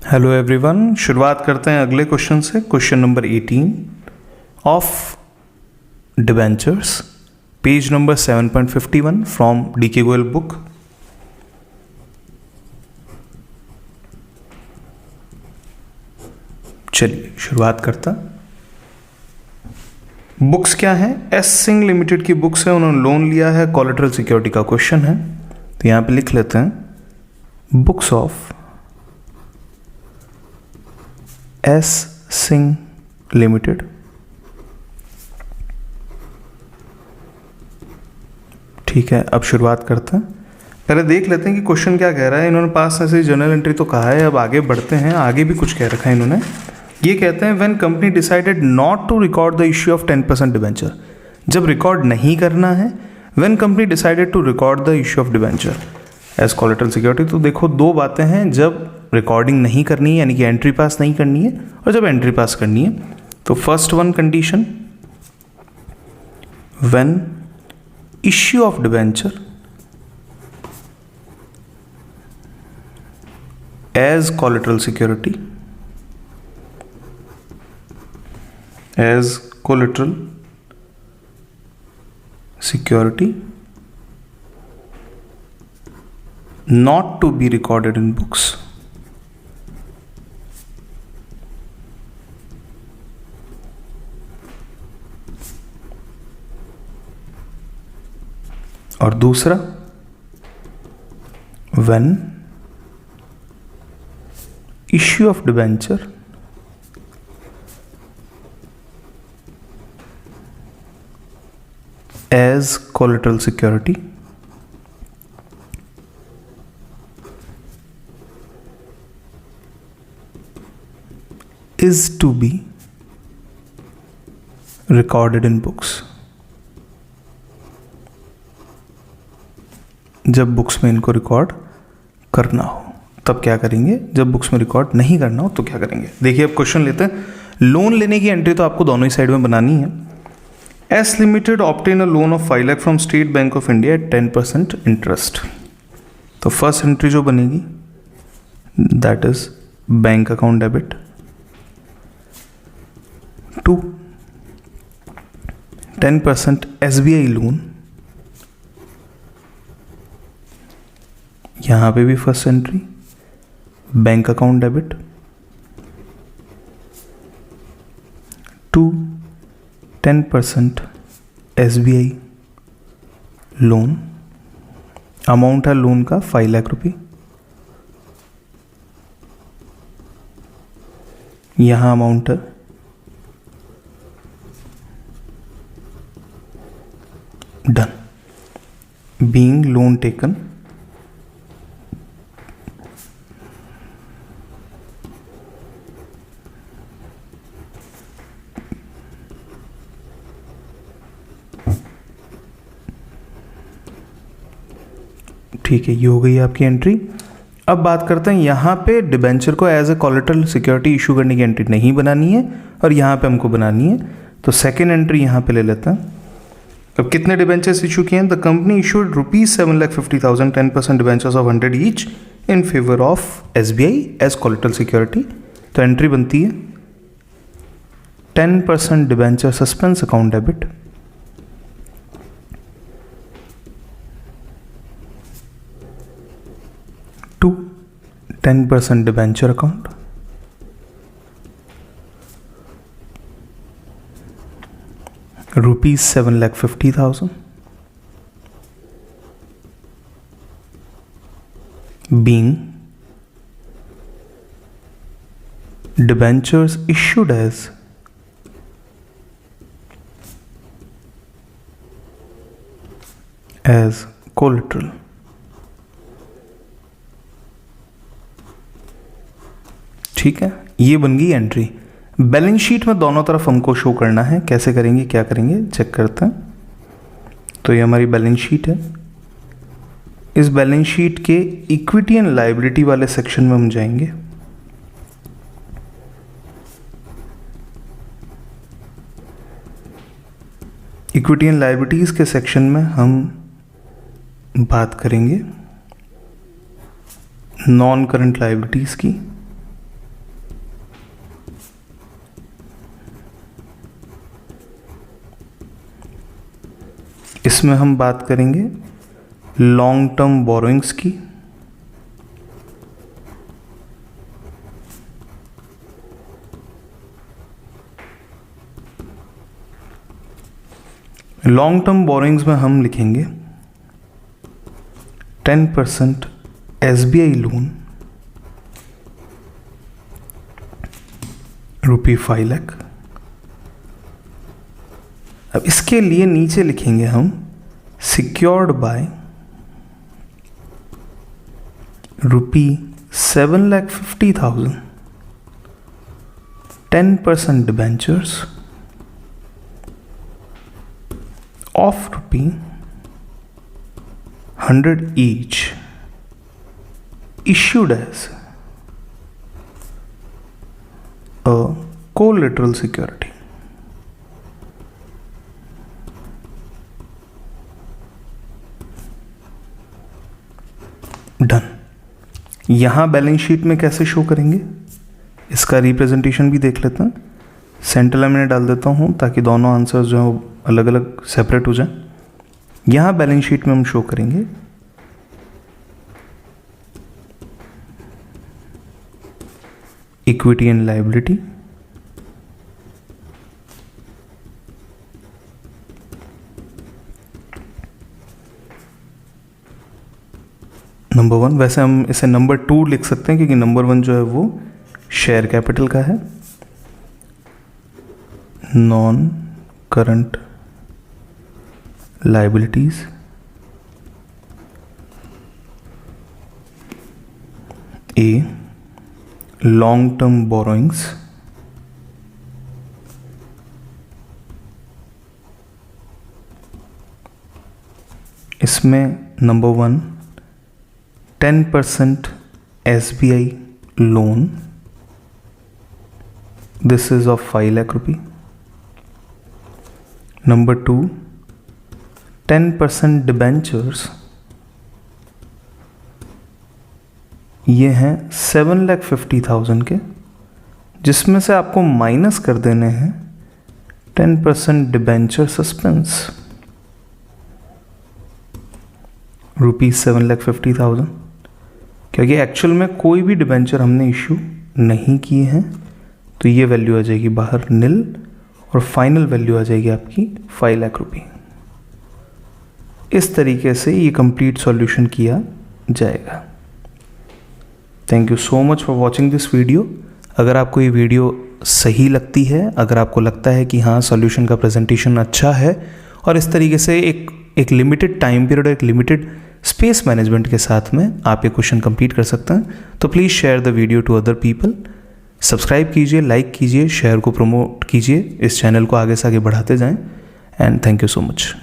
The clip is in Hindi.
हेलो एवरीवन, शुरुआत करते हैं अगले क्वेश्चन से। Question number 18 of debentures, page number 7.51 from DK Goyal book. चलिए शुरुआत करता। बुक्स क्या है? एस सिंह लिमिटेड की बुक्स है, उन्होंने लोन लिया है, कोलेटरल सिक्योरिटी का क्वेश्चन है, तो यहां पे लिख लेते हैं books of S Singh limited. ठीक है, अब शुरुआत करते हैं। पहले देख लेते हैं कि क्वेश्चन क्या कह रहा है। इन्होंने पास ऐसे जर्नल एंट्री तो कहा है, अब आगे बढ़ते हैं। आगे भी कुछ कह रखा है इन्होंने। ये कहते हैं when company decided not to record the issue of 10% debenture, जब रिकॉर्ड नहीं करना है। When company decided to record the issue of debenture as collateral security, तो देखो दो बातें हैं, जब रिकॉर्डिंग नहीं करनी है यानी कि एंट्री पास नहीं करनी है, और जब एंट्री पास करनी है। तो first one condition, when issue of debenture as collateral security, as collateral security not to be recorded in books, और दूसरा when issue of debenture as collateral security is to be recorded in books। जब बुक्स में इनको रिकॉर्ड करना हो तब क्या करेंगे, जब बुक्स में रिकॉर्ड नहीं करना हो तो क्या करेंगे। देखिए अब क्वेश्चन लेते हैं। लोन लेने की एंट्री तो आपको दोनों ही साइड में बनानी है। S limited obtain a loan of 5 lakh from State Bank of India at 10% interest. तो फर्स्ट एंट्री जो बनेगी that is bank account debit to 10% SBI loan. यहां पे भी first entry bank account debit to 10% SBI loan. Amount है लोन का 5 लाख रुपये। यहां अमाउंट है done, being loan taken ठीक है, ये हो गई आपकी एंट्री। अब बात करते हैं यहाँ पे डिबेंचर को as a collateral security issue करने की एंट्री नहीं बनानी है और यहाँ पे हमको बनानी है, तो सेकेंड एंट्री यहाँ पे ले लेते हैं। अब कितने डिबेंचर्स इशू किए हैं? The company issued ₹7,50,000 10% debentures of 100 each in favour of SBI as collateral security. तो एंट्री बनती है 10% debenture suspense account debit to 10% debenture account ₹7,50,000 being debentures issued as collateral। ठीक है, ये बन गई एंट्री। बैलेंस शीट में दोनों तरफ हमको शो करना है, कैसे करेंगे क्या करेंगे चेक करते हैं। तो ये हमारी बैलेंस शीट है। इस बैलेंस शीट के इक्विटी एंड लायबिलिटी वाले सेक्शन में हम जाएंगे। इक्विटी एंड लायबिलिटीज के सेक्शन में हम बात करेंगे नॉन करंट लायबिलिटीज की। इसमें हम बात करेंगे लॉन्ग टर्म बोरोइंग्स की। लॉन्ग टर्म बोरोइंग्स में हम लिखेंगे 10% SBI लोन ₹5 लाख। अब इसके लिए नीचे लिखेंगे हम secured by ₹7,50,000 10% debentures of ₹100 each issued as a collateral security। Done. यहां बैलेंस शीट में कैसे शो करेंगे इसका रिप्रेजेंटेशन भी देख लेते हैं। सेंटर लाइन में डाल देता हूं ताकि दोनों आंसर्स जो है अलग अलग सेपरेट हो जाए। यहां बैलेंस शीट में हम शो करेंगे इक्विटी एंड लायबिलिटी, नंबर 1। वैसे हम इसे नंबर 2 लिख सकते हैं क्योंकि नंबर 1 जो है वो शेयर कैपिटल का है। Non current liabilities, a long term borrowings, इसमें number 1 10% SBI loan, this is of 5 lakh rupee। Number 2 10% debentures, ये हैं 7,50,000 के, जिसमें से आपको माइनस कर देने हैं 10% डिबेंचर सस्पेंस ₹7,50,000, क्योंकि एक्चुअल में कोई भी डिबेंचर हमने इशू नहीं किए हैं। तो ये वैल्यू आ जाएगी बाहर निल और फाइनल वैल्यू आ जाएगी आपकी 5 लाख रुपये। इस तरीके से ये कंप्लीट सॉल्यूशन किया जाएगा। Thank you so much for watching this video. अगर आपको ये वीडियो सही लगती है, अगर आपको लगता है कि हाँ सॉल्यूशन का प्रेजेंटेशन अच्छा है और इस तरीके से एक लिमिटेड टाइम पीरियड और एक लिमिटेड स्पेस मैनेजमेंट के साथ में आप ये क्वेश्चन कंप्लीट कर सकते हैं, तो please share the video to other people. Subscribe कीजिए, लाइक कीजिए, शेयर को प्रमोट कीजिए, इस चैनल को आगे से आगे बढ़ाते जाएं। And thank you so much.